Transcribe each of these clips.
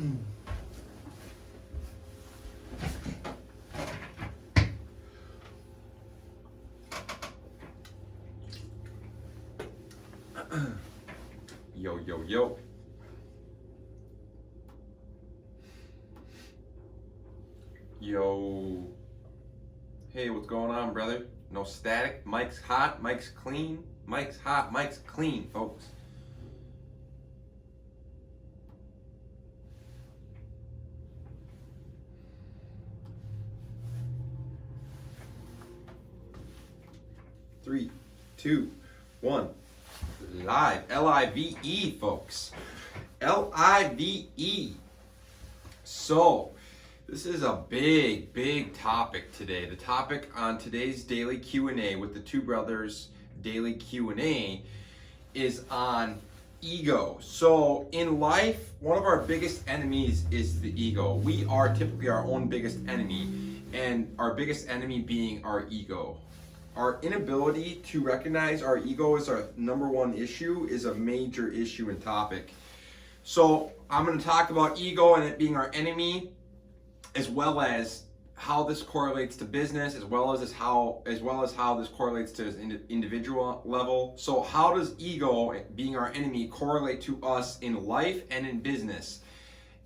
Yo, yo, yo. Yo. Hey, what's going on, brother? No static. Mic's hot. Mic's clean. Mic's hot. Mic's clean, folks. Three, two, one. Live. L-I-V-E, folks. L-I-V-E. So, this is a big topic today. The topic on today's daily Q&A with the two brothers daily Q&A is on ego. So in life, one of our biggest enemies is the ego. We are typically our own biggest enemy, and our biggest enemy being our ego. Our inability to recognize our ego as our number one issue is a major issue and topic. So I'm going to talk about ego and it being our enemy, as well as how this correlates to business, as well as how this correlates to individual level. So how does ego being our enemy correlate to us in life and in business?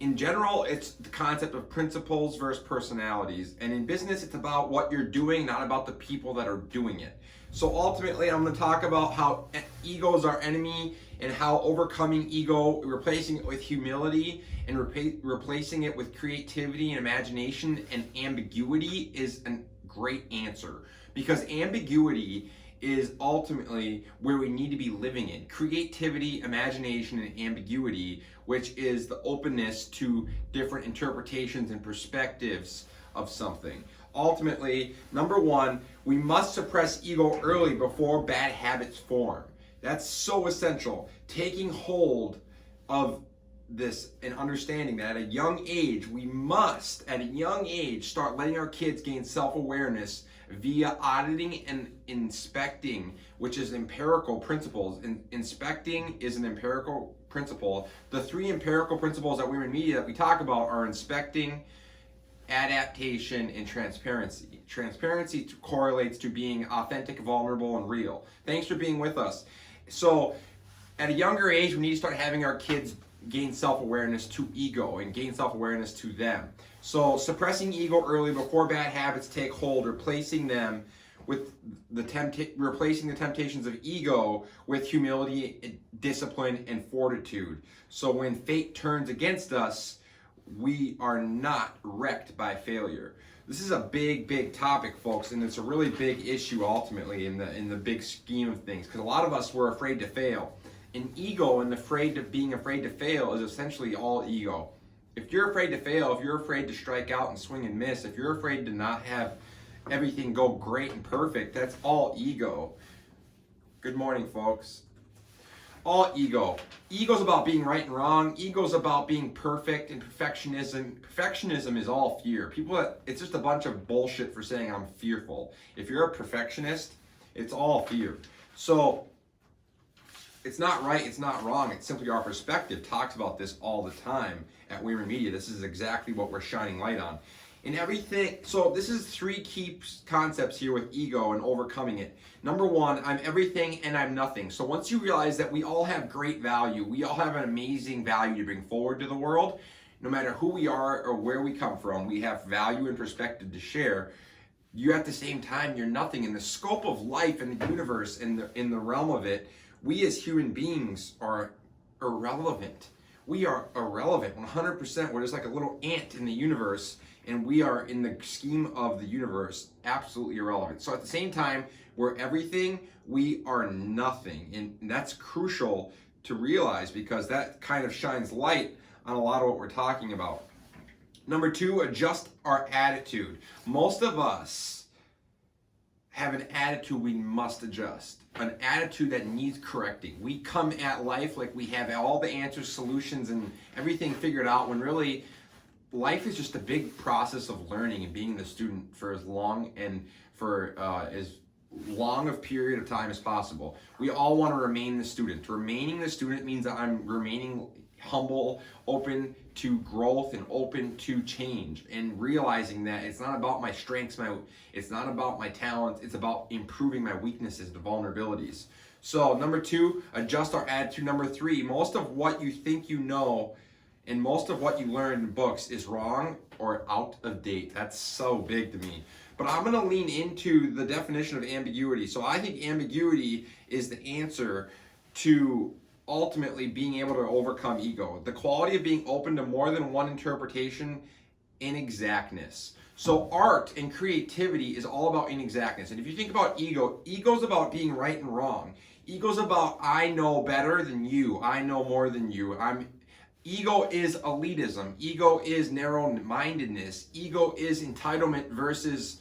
In general, it's the concept of principles versus personalities. And in business, it's about what you're doing, not about the people that are doing it. So ultimately, I'm going to talk about how ego is our enemy and how overcoming ego, replacing it with humility and replacing it with creativity and imagination and ambiguity is a great answer. Because ambiguity is ultimately where we need to be living in. Creativity, imagination, and ambiguity, which is the openness to different interpretations and perspectives of something. Ultimately, number one, we must suppress ego early before bad habits form. That's so essential. Taking hold of this and understanding that at a young age, we must, at a young age, start letting our kids gain self-awareness via auditing and inspecting, which is empirical principles. Inspecting is an empirical principle. The three empirical principles that we're in media that we talk about are inspecting, adaptation, and transparency. Transparency correlates to being authentic, vulnerable, and real. Thanks for being with us. So at a younger age, we need to start having our kids gain self-awareness to ego and gain self-awareness to them. So suppressing ego early before bad habits take hold, replacing them with replacing the temptations of ego with humility, discipline, and fortitude. So when fate turns against us, we are not wrecked by failure. This is a big topic, folks, and it's a really big issue ultimately in the big scheme of things, because a lot of us were afraid to fail. And ego and being afraid to fail is essentially all ego. If you're afraid to fail, if you're afraid to strike out and swing and miss, if you're afraid to not have everything go great and perfect, that's all ego. Good morning, folks. All ego. Ego's about being right and wrong. Ego's about being perfect, and perfectionism. Perfectionism is all fear. It's just a bunch of bullshit for saying I'm fearful. If you're a perfectionist, it's all fear. So it's not right, it's not wrong. It's simply our perspective talks about this all the time at Weaver Media. This is exactly what we're shining light on. In everything, so this is three key concepts here with ego and overcoming it. Number one, I'm everything and I'm nothing. So once you realize that we all have great value, we all have an amazing value to bring forward to the world, no matter who we are or where we come from, we have value and perspective to share. You at the same time, you're nothing. In the scope of life and the universe, in the realm of it, we as human beings are irrelevant. We are irrelevant 100%. We're just like a little ant in the universe, and we are in the scheme of the universe absolutely irrelevant. So at the same time, we're everything, we are nothing. And that's crucial to realize, because that kind of shines light on a lot of what we're talking about. Number two, adjust our attitude. Most of us have an attitude we must adjust, an attitude that needs correcting. We come at life like we have all the answers, solutions, and everything figured out, when really life is just a big process of learning and being the student for as long and for as long of period of time as possible. We all want to remain the student. Remaining the student means that I'm remaining humble, open to growth, and open to change, and realizing that it's not about my strengths, it's not about my talents, it's about improving my weaknesses, the vulnerabilities. So number 2, adjust our attitude. Number 3, most of what you think you know and most of what you learn in books is wrong or out of date. That's so big to me. But I'm going to lean into the definition of ambiguity. So I think ambiguity is the answer to ultimately being able to overcome ego. The quality of being open to more than one interpretation, inexactness. So art and creativity is all about inexactness. And if you think about ego, ego's about being right and wrong. Ego's about I know better than you. I know more than you. Ego is elitism. Ego is narrow-mindedness. Ego is entitlement versus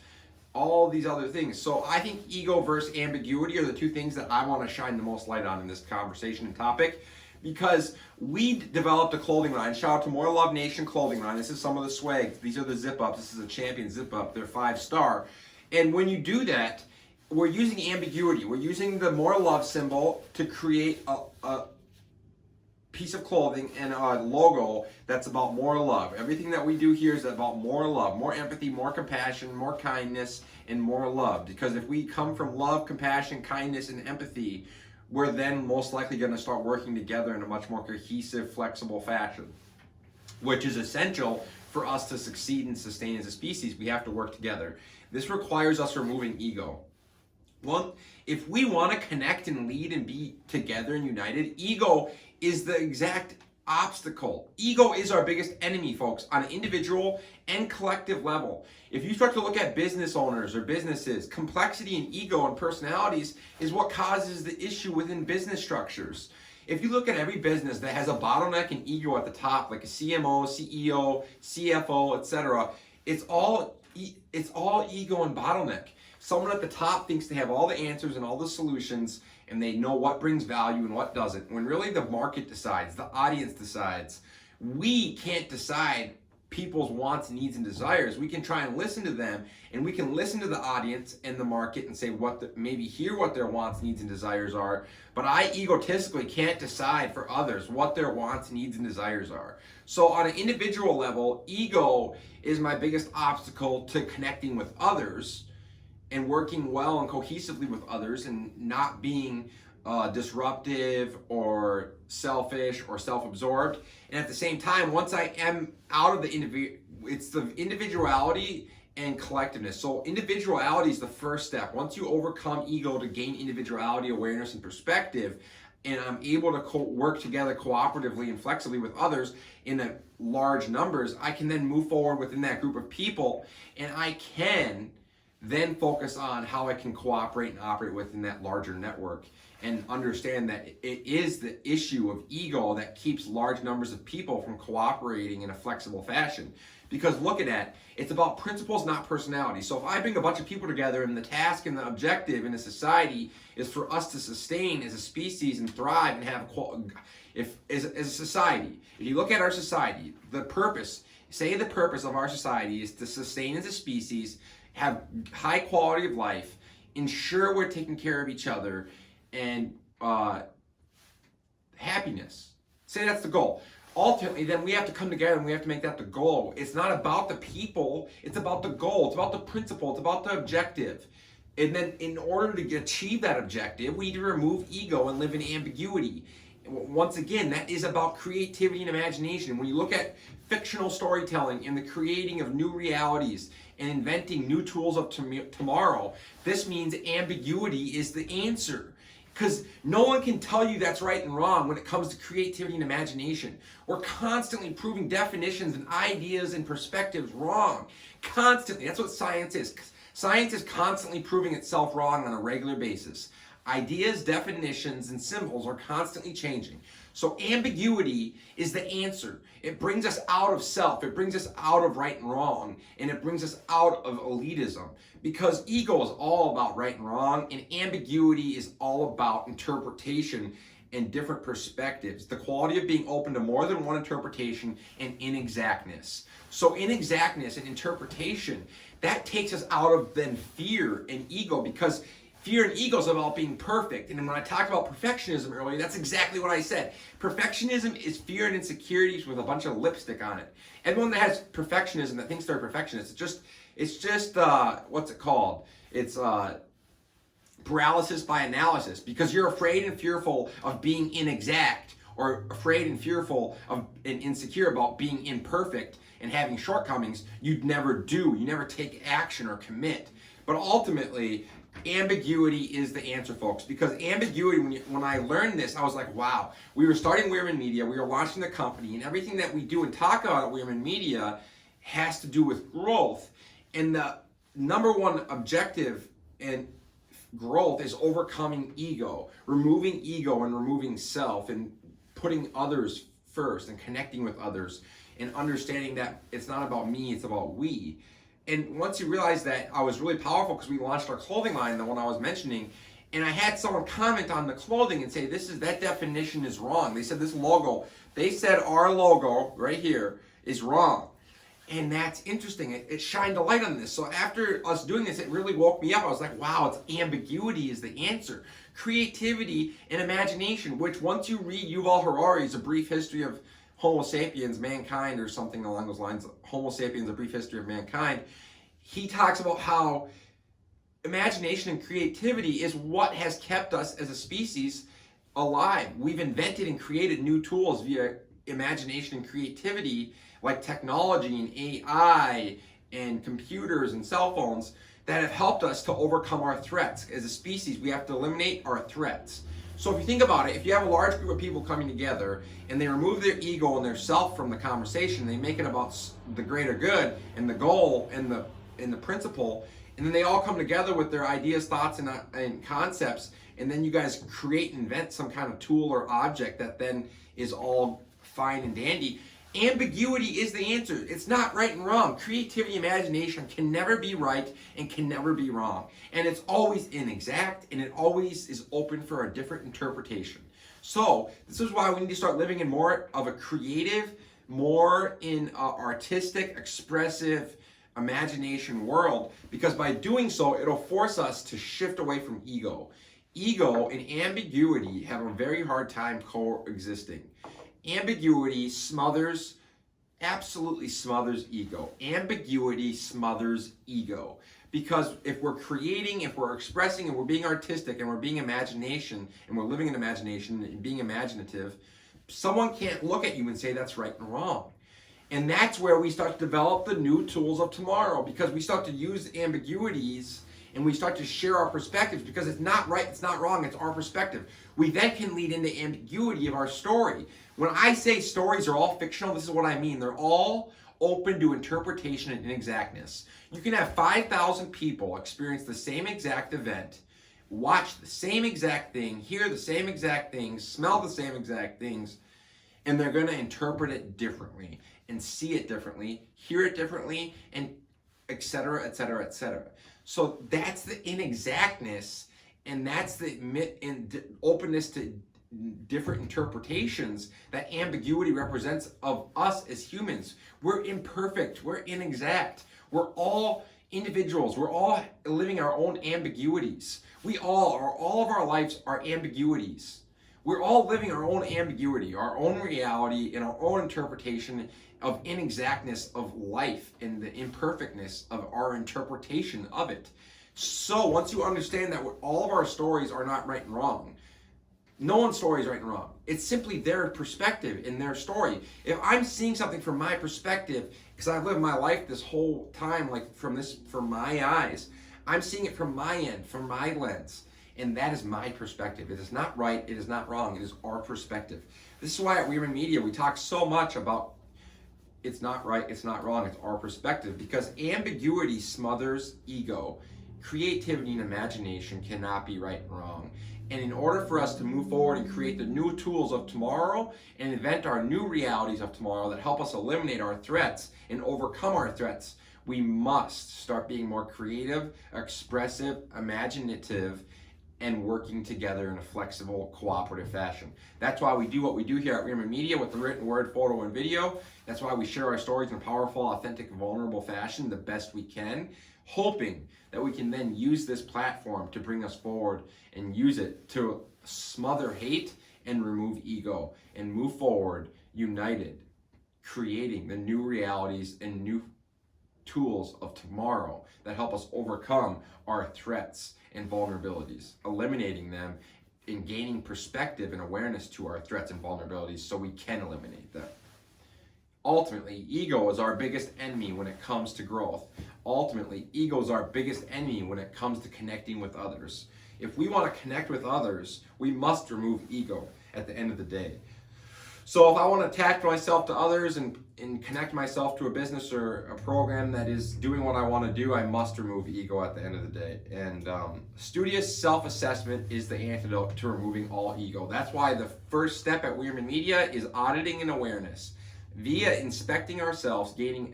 all these other things. So I think ego versus ambiguity are the 2 things that I want to shine the most light on in this conversation and topic, because we developed a clothing line. Shout out to More Love Nation clothing line. This is some of the swag. These are the zip ups. This is a Champion zip up. They're 5-star. And when you do that, we're using ambiguity. We're using the More Love symbol to create a piece of clothing and a logo that's about more love. Everything that we do here is about more love, more empathy, more compassion, more kindness, and more love. Because if we come from love, compassion, kindness, and empathy, we're then most likely going to start working together in a much more cohesive, flexible fashion, which is essential for us to succeed and sustain as a species. We have to work together. This requires us removing ego. Well, if we want to connect and lead and be together and united, ego is the exact obstacle. Ego is our biggest enemy, folks, on an individual and collective level. If you start to look at business owners or businesses, complexity and ego and personalities is what causes the issue within business structures. If you look at every business that has a bottleneck and ego at the top, like a CMO, CEO, CFO, etc., it's all ego and bottleneck. Someone at the top thinks they have all the answers and all the solutions, and they know what brings value and what doesn't, when really the market decides, the audience decides. We can't decide people's wants, needs, and desires. We can try and listen to them, and we can listen to the audience and the market and say maybe hear what their wants, needs, and desires are, but I egotistically can't decide for others what their wants, needs, and desires are. So on an individual level, ego is my biggest obstacle to connecting with others and working well and cohesively with others, and not being disruptive or selfish or self-absorbed. And at the same time, once I am out of it's the individuality and collectiveness. So individuality is the first step. Once you overcome ego to gain individuality, awareness, and perspective, and I'm able to work together cooperatively and flexibly with others in large numbers, I can then move forward within that group of people, and I can then focus on how I can cooperate and operate within that larger network, and understand that it is the issue of ego that keeps large numbers of people from cooperating in a flexible fashion. Because look at that, it's about principles, not personality. So if I bring a bunch of people together, and the task and the objective in a society is for us to sustain as a species and thrive and have as a society, if you look at our society, the purpose of our society is to sustain as a species, have high quality of life, ensure we're taking care of each other, and happiness. Say that's the goal. Ultimately, then we have to come together and we have to make that the goal. It's not about the people, it's about the goal, it's about the principle, it's about the objective. And then in order to achieve that objective, we need to remove ego and live in ambiguity. Once again, that is about creativity and imagination. When you look at fictional storytelling and the creating of new realities and inventing new tools of tomorrow, this means ambiguity is the answer. Because no one can tell you that's right and wrong when it comes to creativity and imagination. We're constantly proving definitions and ideas and perspectives wrong. Constantly. That's what science is. Science is constantly proving itself wrong on a regular basis. Ideas, definitions, and symbols are constantly changing. So ambiguity is the answer. It brings us out of self. It brings us out of right and wrong. And it brings us out of elitism. Because ego is all about right and wrong, and ambiguity is all about interpretation and different perspectives. The quality of being open to more than one interpretation, and inexactness. So inexactness and interpretation, that takes us out of then fear and ego, because Fear and ego is about being perfect. And when I talked about perfectionism earlier, that's exactly what I said. Perfectionism is fear and insecurities with a bunch of lipstick on it. Everyone that has perfectionism, that thinks they're perfectionists, it's just what's it called? It's paralysis by analysis, because you're afraid and fearful of being inexact, or afraid and fearful of and insecure about being imperfect and having shortcomings. You never take action or commit. But ultimately, ambiguity is the answer, folks, because ambiguity, when I learned this, I was like, wow. We were starting Weirman Media, we were launching the company, and everything that we do and talk about at Weirman Media has to do with growth. And the number one objective in growth is overcoming ego, removing ego and removing self, and putting others first and connecting with others, and understanding that it's not about me, it's about we. And once you realize that, I was really powerful, because we launched our clothing line, the one I was mentioning, and I had someone comment on the clothing and say, that definition is wrong. They said this logo, they said our logo right here is wrong. And that's interesting. It shined a light on this. So after us doing this, it really woke me up. I was like, wow, it's ambiguity is the answer. Creativity and imagination, which once you read Yuval Harari's A Brief History of Homo Sapiens, Mankind, or something along those lines, Homo Sapiens, A Brief History of Mankind, he talks about how imagination and creativity is what has kept us as a species alive. We've invented and created new tools via imagination and creativity, like technology and AI and computers and cell phones, that have helped us to overcome our threats. As a species, we have to eliminate our threats. So if you think about it, if you have a large group of people coming together and they remove their ego and their self from the conversation, they make it about the greater good and the goal and the principle, and then they all come together with their ideas, thoughts, and concepts, and then you guys create and invent some kind of tool or object that then is all fine and dandy. Ambiguity is the answer. It's not right and wrong. Creativity, imagination can never be right and can never be wrong. And it's always inexact, and it always is open for a different interpretation. So this is why we need to start living in more of a creative, more in artistic, expressive, imagination world, because by doing so, it'll force us to shift away from ego. Ego and ambiguity have a very hard time coexisting. Ambiguity absolutely smothers ego. Ambiguity smothers ego. Because if we're creating, if we're expressing, and we're being artistic, and we're being imagination, and we're living in imagination and being imaginative, someone can't look at you and say that's right and wrong. And that's where we start to develop the new tools of tomorrow, because we start to use ambiguities and we start to share our perspectives, because it's not right, it's not wrong, it's our perspective. We then can lead into ambiguity of our story. When I say stories are all fictional, this is what I mean. They're all open to interpretation and inexactness. You can have 5,000 people experience the same exact event, watch the same exact thing, hear the same exact things, smell the same exact things, and they're going to interpret it differently and see it differently, hear it differently, and et cetera, et cetera, et cetera. So that's the inexactness, and that's the openness to different interpretations that ambiguity represents of us as humans. We're imperfect, we're inexact, we're all individuals, we're all living our own ambiguities. All of our lives are ambiguities. We're all living our own ambiguity, our own reality, and our own interpretation of inexactness of life and the imperfectness of our interpretation of it. So once you understand that all of our stories are not right and wrong, no one's story is right and wrong. It's simply their perspective in their story. If I'm seeing something from my perspective, because I've lived my life this whole time like from my eyes, I'm seeing it from my end, from my lens. And that is my perspective. It is not right, it is not wrong, it is our perspective. This is why at Weirman Media we talk so much about it's not right, it's not wrong, it's our perspective, because ambiguity smothers ego. Creativity and imagination cannot be right and wrong. And in order for us to move forward and create the new tools of tomorrow and invent our new realities of tomorrow that help us eliminate our threats and overcome our threats, we must start being more creative, expressive, imaginative, and working together in a flexible, cooperative fashion. That's why we do what we do here at Weirman Media with the written word, photo, and video. That's why we share our stories in a powerful, authentic, vulnerable fashion the best we can. hoping that we can then use this platform to bring us forward and use it to smother hate and remove ego and move forward united, creating the new realities and new tools of tomorrow that help us overcome our threats and vulnerabilities, eliminating them and gaining perspective and awareness to our threats and vulnerabilities so we can eliminate them. Ultimately, ego is our biggest enemy when it comes to growth. Ultimately, ego is our biggest enemy when it comes to connecting with others. If we want to connect with others, we must remove ego at the end of the day. So if I want to attach myself to others and connect myself to a business or a program that is doing what I want to do, I must remove ego at the end of the day. And studious self-assessment is the antidote to removing all ego. That's why the first step at Weirman Media is auditing and awareness. Via inspecting ourselves, gaining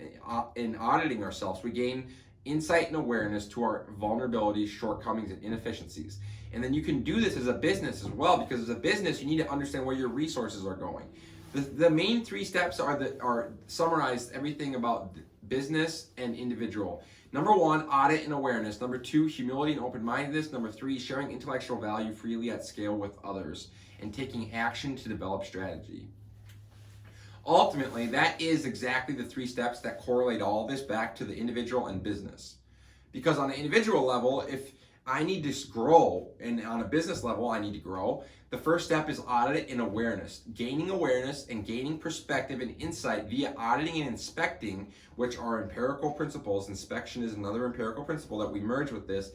and auditing ourselves, we gain insight and awareness to our vulnerabilities, shortcomings, and inefficiencies. And then you can do this as a business as well, because as a business, you need to understand where your resources are going. The main 3 steps are summarized everything about business and individual. Number 1, audit and awareness. Number 2, humility and open-mindedness. Number 3, sharing intellectual value freely at scale with others and taking action to develop strategy. Ultimately, that is exactly the 3 steps that correlate all this back to the individual and business. Because on an individual level, if I need to grow, and on a business level, I need to grow, the first step is audit and awareness. Gaining awareness and gaining perspective and insight via auditing and inspecting, which are empirical principles. Inspection is another empirical principle that we merge with this.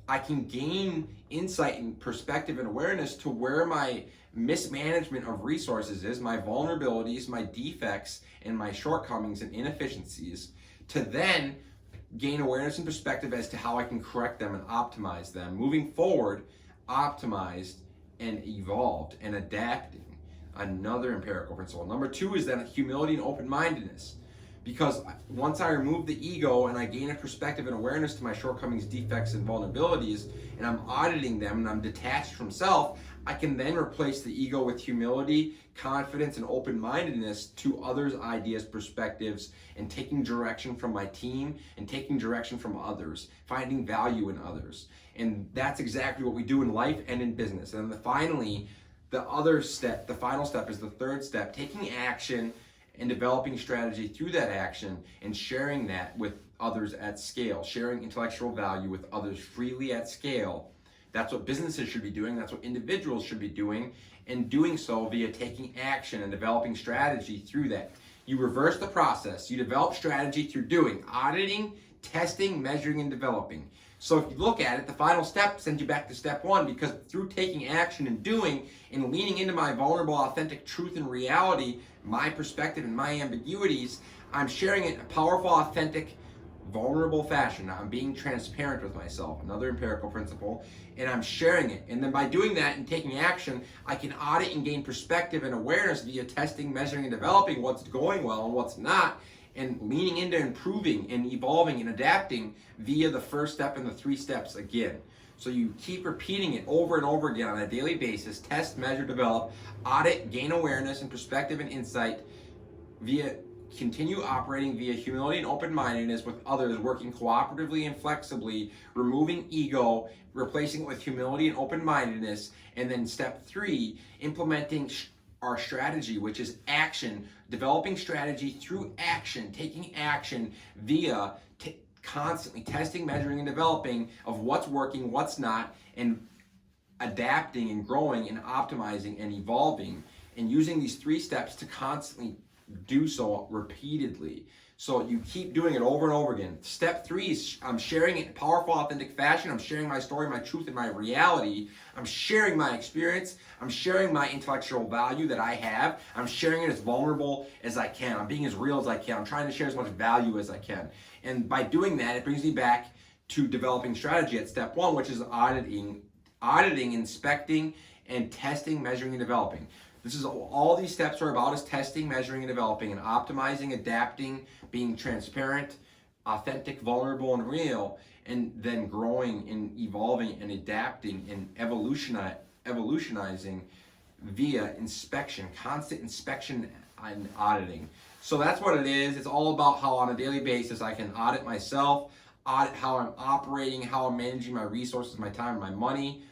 I can gain insight and perspective and awareness to where my mismanagement of resources is, my vulnerabilities, my defects, and my shortcomings and inefficiencies, to then gain awareness and perspective as to how I can correct them and optimize them. Moving forward, optimized and evolved and adapting. Another empirical principle. Number 2 is then humility and open-mindedness. Because once I remove the ego and I gain a perspective and awareness to my shortcomings, defects, and vulnerabilities, and I'm auditing them and I'm detached from self, I can then replace the ego with humility, confidence, and open-mindedness to others' ideas, perspectives, and taking direction from my team and taking direction from others, finding value in others. And that's exactly what we do in life and in business. And then finally, the final step is the 3rd step, taking action and developing strategy through that action and sharing that with others at scale, sharing intellectual value with others freely at scale. That's what businesses should be doing. That's what individuals should be doing, and doing so via taking action and developing strategy through that. You reverse the process. You develop strategy through doing, auditing, testing, measuring, and developing. So if you look at it, the final step sends you back to step 1, because through taking action and doing and leaning into my vulnerable, authentic truth and reality, my perspective and my ambiguities, I'm sharing it in a powerful, authentic, vulnerable fashion. I'm being transparent with myself, another empirical principle, and I'm sharing it. And then by doing that and taking action, I can audit and gain perspective and awareness via testing, measuring, and developing what's going well and what's not, and leaning into improving and evolving and adapting via the first step and the 3 steps again. So you keep repeating it over and over again on a daily basis. Test, measure, develop, audit, gain awareness and perspective and insight via continue operating via humility and open-mindedness with others, working cooperatively and flexibly, removing ego, replacing it with humility and open-mindedness, and then step 3, implementing our strategy, which is action, developing strategy through action, taking action via constantly testing, measuring, and developing of what's working, what's not, and adapting and growing and optimizing and evolving, and using these 3 steps to constantly do so repeatedly. So you keep doing it over and over again. Step 3 is I'm sharing it in a powerful, authentic fashion. I'm sharing my story, my truth, and my reality. I'm sharing my experience. I'm sharing my intellectual value that I have. I'm sharing it as vulnerable as I can. I'm being as real as I can. I'm trying to share as much value as I can. And by doing that, it brings me back to developing strategy at step 1, which is auditing, inspecting, and testing, measuring, and developing. This is all these steps are about is testing, measuring, and developing, and optimizing, adapting, being transparent, authentic, vulnerable, and real, and then growing and evolving and adapting and evolutionizing via inspection, constant inspection and auditing. So that's what it is. It's all about how on a daily basis I can audit myself, audit how I'm operating, how I'm managing my resources, my time, my money,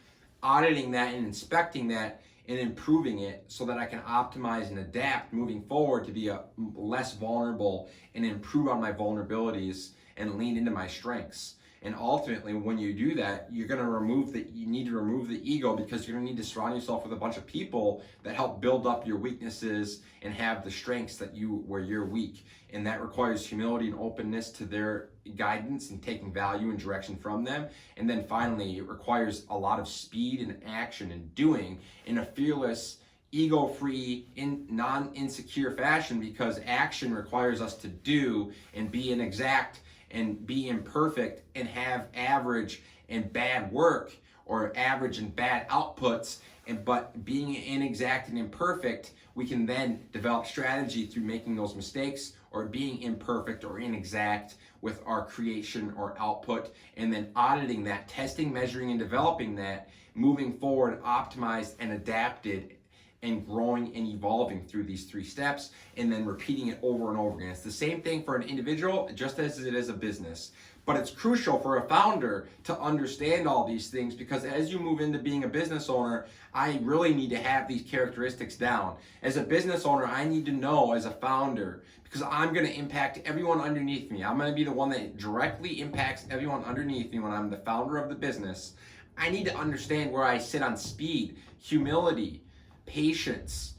auditing that and inspecting that and improving it so that I can optimize and adapt moving forward to be less vulnerable and improve on my vulnerabilities and lean into my strengths. And ultimately, when you do that, you need to remove the ego, because you're gonna need to surround yourself with a bunch of people that help build up your weaknesses and have the strengths where you're weak. And that requires humility and openness to their guidance and taking value and direction from them. And then finally, it requires a lot of speed and action and doing in a fearless, ego-free, non-insecure fashion, because action requires us to do and be inexact and be imperfect and have average and bad work, or average and bad outputs. But being inexact and imperfect, we can then develop strategy through making those mistakes, or being imperfect or inexact with our creation or output, and then auditing that, testing, measuring, and developing that, moving forward, optimized and adapted, and growing and evolving through these 3 steps, and then repeating it over and over again. It's the same thing for an individual, just as it is a business. But it's crucial for a founder to understand all these things, because as you move into being a business owner, I really need to have these characteristics down. As a business owner, I need to know as a founder, because I'm going to impact everyone underneath me. I'm going to be the one that directly impacts everyone underneath me when I'm the founder of the business. I need to understand where I sit on speed, humility, patience,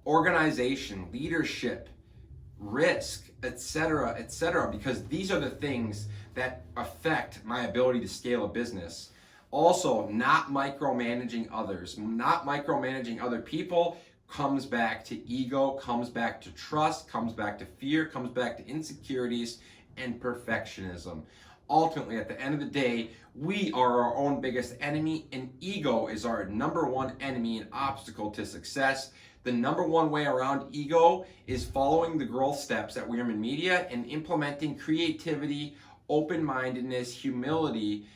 organization, leadership, risk, etc., because these are the things that affect my ability to scale a business. Also, not micromanaging others. Not micromanaging other people comes back to ego, comes back to trust, comes back to fear, comes back to insecurities and perfectionism. Ultimately, at the end of the day, we are our own biggest enemy, and ego is our number one enemy and obstacle to success. The number one way around ego is following the growth steps at Wierman Media and implementing creativity, open-mindedness, humility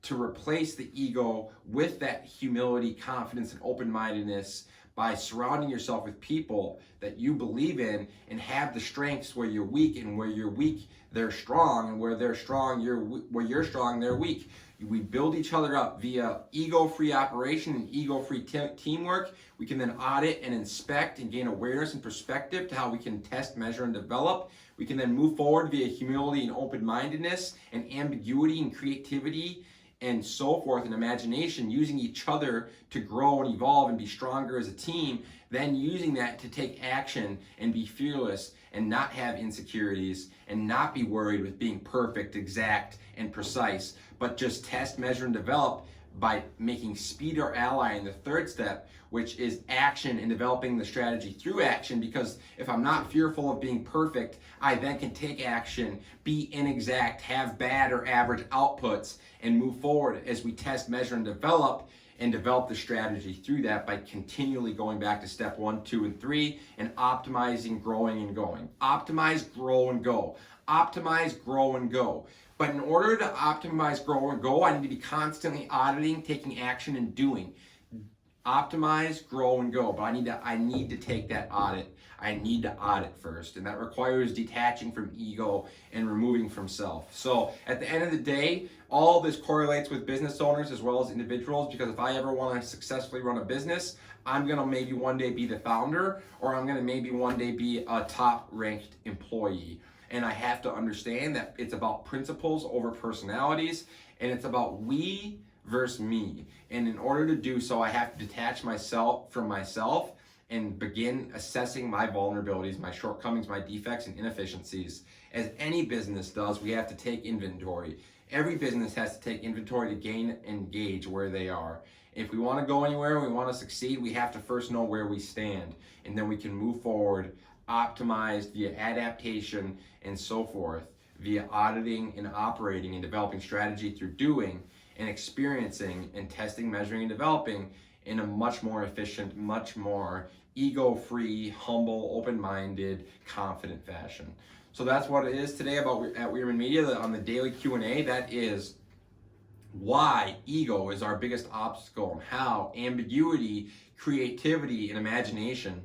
to replace the ego with that humility, confidence, and open-mindedness, by surrounding yourself with people that you believe in and have the strengths where you're weak, and where you're weak, they're strong, and where they're strong, where you're strong, they're weak. We build each other up via ego-free operation and ego-free teamwork. We can then audit and inspect and gain awareness and perspective to how we can test, measure, and develop. We can then move forward via humility and open-mindedness and ambiguity and creativity and so forth, and imagination, using each other to grow and evolve and be stronger as a team, then using that to take action and be fearless and not have insecurities and not be worried with being perfect, exact, and precise, but just test, measure, and develop by making speed our ally in the 3rd step, which is action and developing the strategy through action. Because if I'm not fearful of being perfect, I then can take action, be inexact, have bad or average outputs, and move forward as we test, measure, and develop the strategy through that by continually going back to step 1, 2, and 3 and optimizing, growing, and going. Optimize, grow, and go. Optimize, grow, and go. But in order to optimize, grow, and go, I need to be constantly auditing, taking action, and doing. Optimize, grow, and go. But I need to take that audit. I need to audit first, and that requires detaching from ego and removing from self. So at the end of the day, all of this correlates with business owners as well as individuals, because if I ever want to successfully run a business, I'm going to maybe one day be the founder, or I'm going to maybe one day be a top-ranked employee. And I have to understand that it's about principles over personalities, and it's about we versus me. And in order to do so, I have to detach myself from myself and begin assessing my vulnerabilities, my shortcomings, my defects, and inefficiencies. As any business does, we have to take inventory. Every business has to take inventory to gain and gauge where they are. If we want to go anywhere, we want to succeed, we have to first know where we stand, and then we can move forward, optimized via adaptation and so forth, via auditing and operating and developing strategy through doing and experiencing and testing, measuring, and developing in a much more efficient, much more ego-free, humble, open-minded, confident fashion. So that's what it is today about at Wierman Media on the daily Q&A. That is why ego is our biggest obstacle, and how ambiguity, creativity, and imagination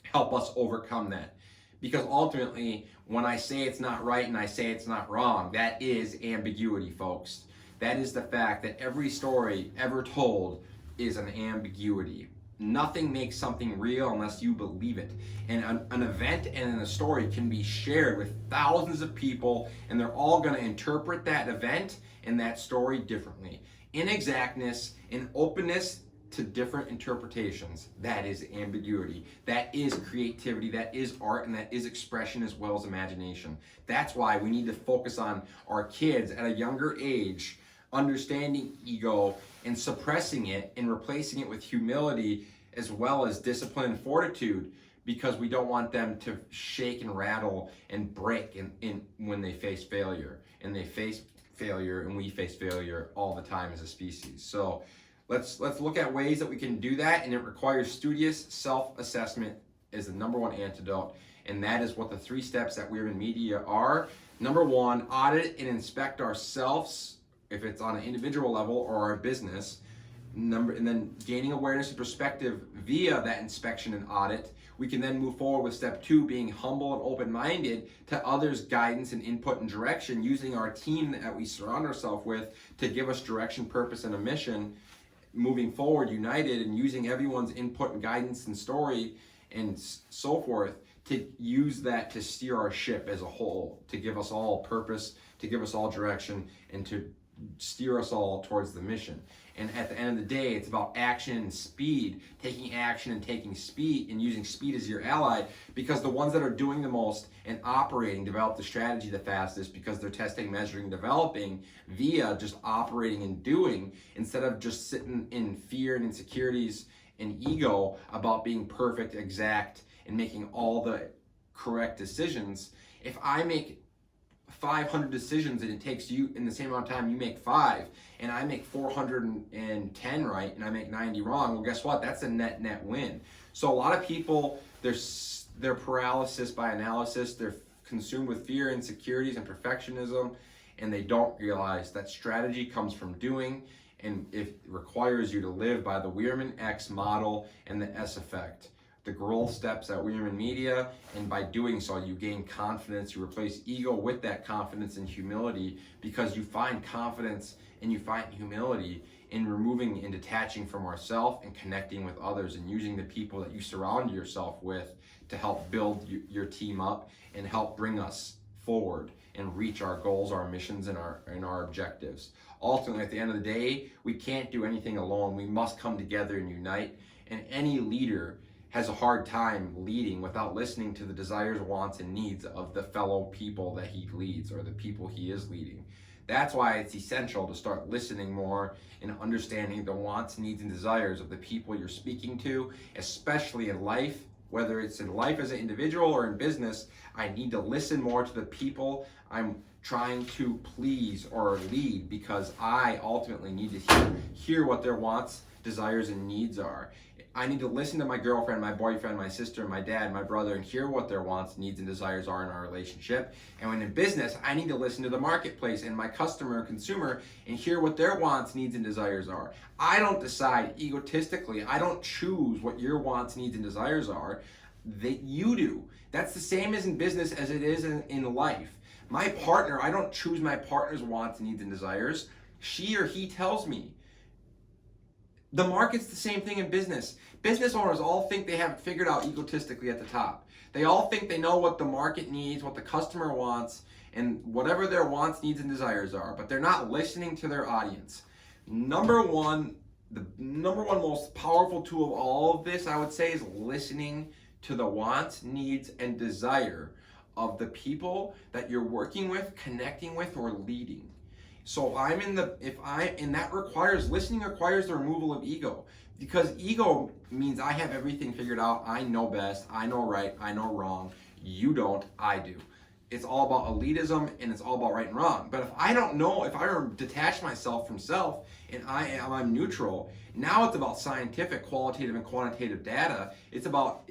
help us overcome that. Because ultimately, when I say it's not right and I say it's not wrong, that is ambiguity, folks. That is the fact that every story ever told is an ambiguity. Nothing makes something real unless you believe it. And an event and a story can be shared with thousands of people, and they're all going to interpret that event and that story differently. Inexactness and openness to different interpretations, that is ambiguity. That is creativity, that is art, and that is expression as well as imagination. That's why we need to focus on our kids at a younger age, understanding ego and suppressing it and replacing it with humility as well as discipline and fortitude, because we don't want them to shake and rattle and break in when they face failure. And they face failure, and we face failure all the time as a species. So let's look at ways that we can do that, and it requires studious self-assessment is the number one antidote, and that is what the 3 steps that Weirman Media are. Number 1, audit and inspect ourselves, if it's on an individual level or our business. And then gaining awareness and perspective via that inspection and audit. We can then move forward with step 2, being humble and open-minded to others' guidance and input and direction, using our team that we surround ourselves with to give us direction, purpose, and a mission. Moving forward, united, and using everyone's input and guidance and story and so forth to use that to steer our ship as a whole, to give us all purpose, to give us all direction, and to steer us all towards the mission. And at the end of the day, it's about action and speed, taking action and taking speed and using speed as your ally, because the ones that are doing the most and operating develop the strategy the fastest, because they're testing, measuring, developing via just operating and doing, instead of just sitting in fear and insecurities and ego about being perfect, exact, and making all the correct decisions. If I make 500 decisions and it takes you in the same amount of time you make 5, and I make 410 right and I make 90 wrong, well, guess what? That's a net win. So a lot of people, they're paralysis by analysis, they're consumed with fear, insecurities, and perfectionism, and they don't realize that strategy comes from doing, and it requires you to live by the Weirman X model and the S effect. The growth steps at Weirman Media, and by doing so, you gain confidence. You replace ego with that confidence and humility, because you find confidence and you find humility in removing and detaching from ourselves and connecting with others, and using the people that you surround yourself with to help build your team up and help bring us forward and reach our goals, our missions, and our objectives. Ultimately, at the end of the day, we can't do anything alone. We must come together and unite, and any leader has a hard time leading without listening to the desires, wants, and needs of the fellow people that he leads, or the people he is leading. That's why it's essential to start listening more and understanding the wants, needs, and desires of the people you're speaking to, especially in life. Whether it's in life as an individual or in business, I need to listen more to the people I'm trying to please or lead, because I ultimately need to hear what their wants, desires, and needs are. I need to listen to my girlfriend, my boyfriend, my sister, my dad, my brother, and hear what their wants, needs, and desires are in our relationship. And when in business, I need to listen to the marketplace and my customer, consumer, and hear what their wants, needs, and desires are. I don't decide egotistically. I don't choose what your wants, needs, and desires are. That you do. That's the same as in business as it is in life. My partner, I don't choose my partner's wants, needs, and desires. She or he tells me. The market's the same thing in business. Business owners all think they have it figured out egotistically at the top. They all think they know what the market needs, what the customer wants, and whatever their wants, needs, and desires are, but they're not listening to their audience. The number one most powerful tool of all of this, I would say, is listening to the wants, needs, and desire of the people that you're working with, connecting with, or leading. So that requires, listening requires the removal of ego, because ego means I have everything figured out, I know best, I know right, I know wrong, you don't, I do. It's all about elitism, and it's all about right and wrong. But if I don't know, if I detach myself from self and I'm neutral, now it's about scientific, qualitative, and quantitative data. It's about,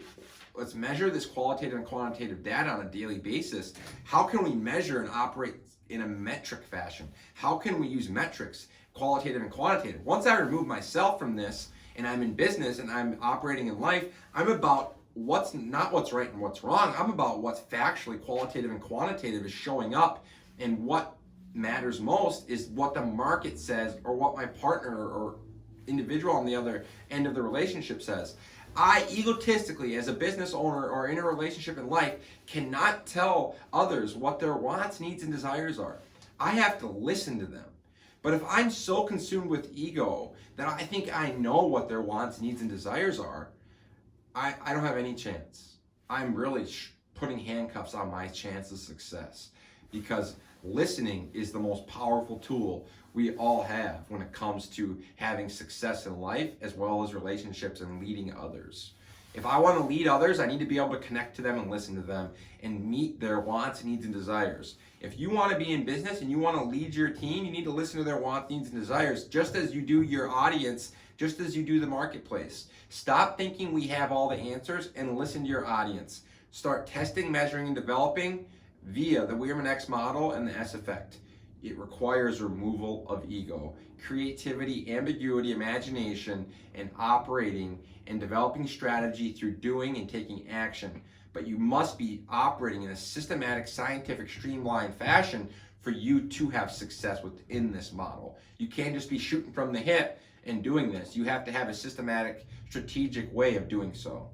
let's measure this qualitative and quantitative data on a daily basis. How can we measure and operate in a metric fashion? How can we use metrics, qualitative and quantitative? Once I remove myself from this and I'm in business and I'm operating in life, I'm about what's not what's right and what's wrong. I'm about what's factually, qualitative, and quantitative is showing up, and what matters most is what the market says or what my partner or individual on the other end of the relationship says. I egotistically, as a business owner or in a relationship in life, cannot tell others what their wants, needs, and desires are. I have to listen to them. But if I'm so consumed with ego that I think I know what their wants, needs, and desires are, I don't have any chance. I'm really putting handcuffs on my chance of success, because listening is the most powerful tool we all have when it comes to having success in life as well as relationships and leading others. If I want to lead others, I need to be able to connect to them and listen to them and meet their wants, needs, and desires. If you want to be in business and you want to lead your team, you need to listen to their wants, needs, and desires, just as you do your audience, just as you do the marketplace. Stop thinking we have all the answers and listen to your audience. Start testing, measuring, and developing via the Wierman X model and the S effect. It requires removal of ego, creativity, ambiguity, imagination, and operating and developing strategy through doing and taking action. But you must be operating in a systematic, scientific, streamlined fashion for you to have success within this model. You can't just be shooting from the hip and doing this. You have to have a systematic, strategic way of doing so.